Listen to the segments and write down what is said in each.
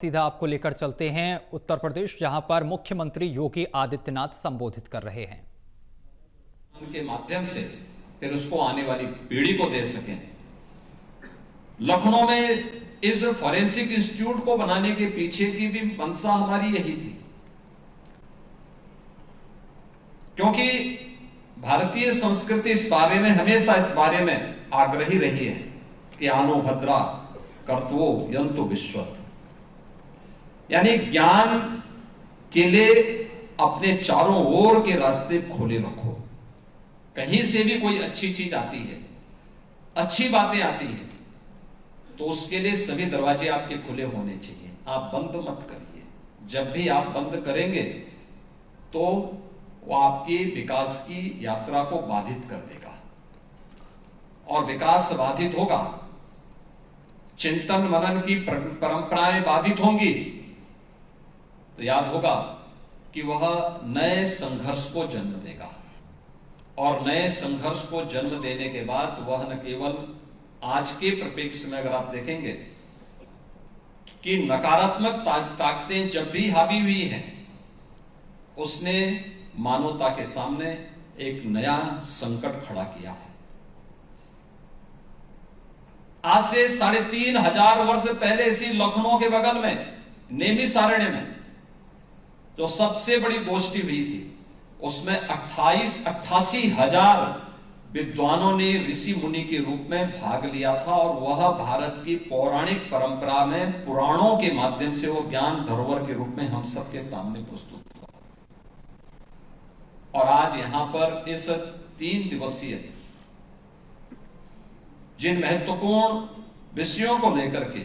सीधा आपको लेकर चलते हैं उत्तर प्रदेश, जहां पर मुख्यमंत्री योगी आदित्यनाथ संबोधित कर रहे हैं। उनके माध्यम से फिर उसको आने वाली पीढ़ी को दे सकें। लखनऊ में इस फॉरेंसिक इंस्टीट्यूट को बनाने के पीछे की भी मंशा हमारी यही थी, क्योंकि भारतीय संस्कृति इस बारे में हमेशा इस बारे में आग्रही रही है कि आनो भद्रा कर्तवो यंतु विश्वत, यानी ज्ञान के लिए अपने चारों ओर के रास्ते खोले रखो। कहीं से भी कोई अच्छी चीज आती है, अच्छी बातें आती है, तो उसके लिए सभी दरवाजे आपके खुले होने चाहिए। आप बंद मत करिए। जब भी आप बंद करेंगे तो वो आपकी विकास की यात्रा को बाधित कर देगा, और विकास बाधित होगा, चिंतन मनन की परंपराएं बाधित होंगी, तो याद होगा कि वह नए संघर्ष को जन्म देगा, और नए संघर्ष को जन्म देने के बाद वह न केवल आज के परिप्रेक्ष्य में अगर आप देखेंगे कि नकारात्मक ताकतें जब भी हावी हुई हैं, उसने मानवता के सामने एक नया संकट खड़ा किया है। आज से 3500 वर्ष पहले इसी लखनऊ के बगल में नेमिषारण्य में जो सबसे बड़ी गोष्ठी हुई थी, उसमें 88 हजार विद्वानों ने ऋषि मुनि के रूप में भाग लिया था, और वह भारत की पौराणिक परंपरा में पुराणों के माध्यम से वो ज्ञान धरोहर के रूप में हम सबके सामने प्रस्तुत हुआ। और आज यहां पर इस 3 दिवसीय जिन महत्वपूर्ण विषयों को लेकर के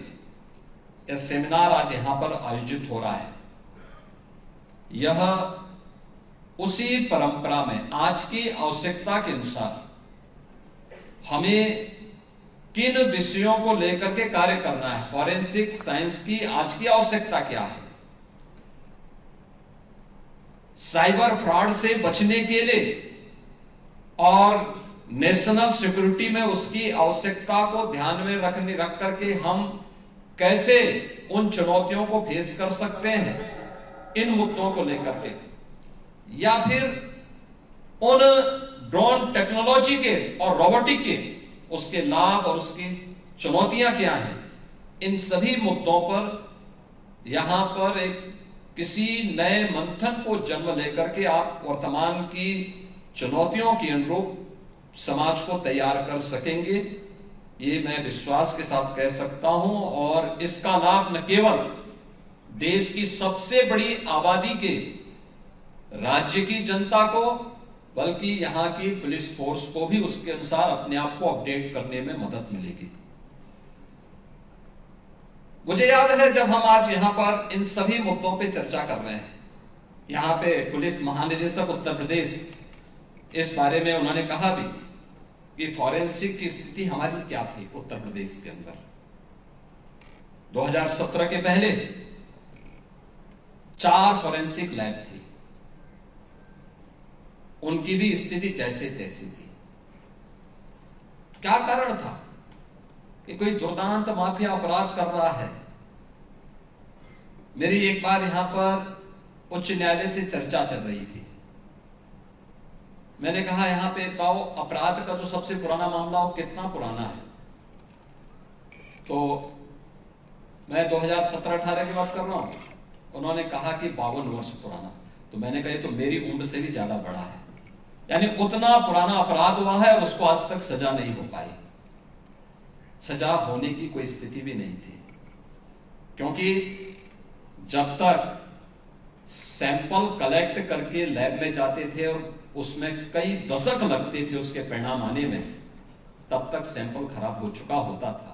यह सेमिनार आज यहां पर आयोजित हो रहा है, यह उसी परंपरा में आज की आवश्यकता के अनुसार हमें किन विषयों को लेकर के कार्य करना है। फॉरेंसिक साइंस की आज की आवश्यकता क्या है, साइबर फ्रॉड से बचने के लिए और नेशनल सिक्योरिटी में उसकी आवश्यकता को ध्यान में रख करके हम कैसे उन चुनौतियों को फेस कर सकते हैं, इन मुद्दों को लेकर के, या फिर उन ड्रोन टेक्नोलॉजी के और रोबोटिक के उसके लाभ और उसकी चुनौतियां क्या हैं, इन सभी मुद्दों पर यहां पर एक किसी नए मंथन को जन्म लेकर के आप वर्तमान की चुनौतियों के अनुरूप समाज को तैयार कर सकेंगे, ये मैं विश्वास के साथ कह सकता हूं। और इसका लाभ न केवल देश की सबसे बड़ी आबादी के राज्य की जनता को, बल्कि यहां की पुलिस फोर्स को भी उसके अनुसार अपने आप को अपडेट करने में मदद मिलेगी। मुझे याद है जब हम आज यहां पर इन सभी मुद्दों पे चर्चा कर रहे हैं, यहां पे पुलिस महानिदेशक उत्तर प्रदेश इस बारे में उन्होंने कहा भी कि फॉरेंसिक की स्थिति हमारी क्या थी उत्तर प्रदेश के अंदर। 2017 के पहले 4 फॉरेंसिक लैब थी, उनकी भी स्थिति जैसे तैसी थी। क्या कारण था कि कोई दुर्दांत माफिया अपराध कर रहा है। मेरी एक बार यहां पर उच्च न्यायालय से चर्चा चल रही थी। मैंने कहा यहां पे बताओ अपराध का जो सबसे पुराना मामला हो कितना पुराना है, तो मैं 2017-18 की बात कर रहा हूं। उन्होंने कहा कि 52 वर्ष पुराना। तो मैंने कहा तो मेरी उम्र से भी ज्यादा बड़ा है, यानी उतना पुराना अपराध हुआ है और उसको आज तक सजा नहीं हो पाई। सजा होने की कोई स्थिति भी नहीं थी, क्योंकि जब तक सैंपल कलेक्ट करके लैब में जाते थे और उसमें कई दशक लगते थे उसके परिणाम आने में, तब तक सैंपल खराब हो चुका होता था।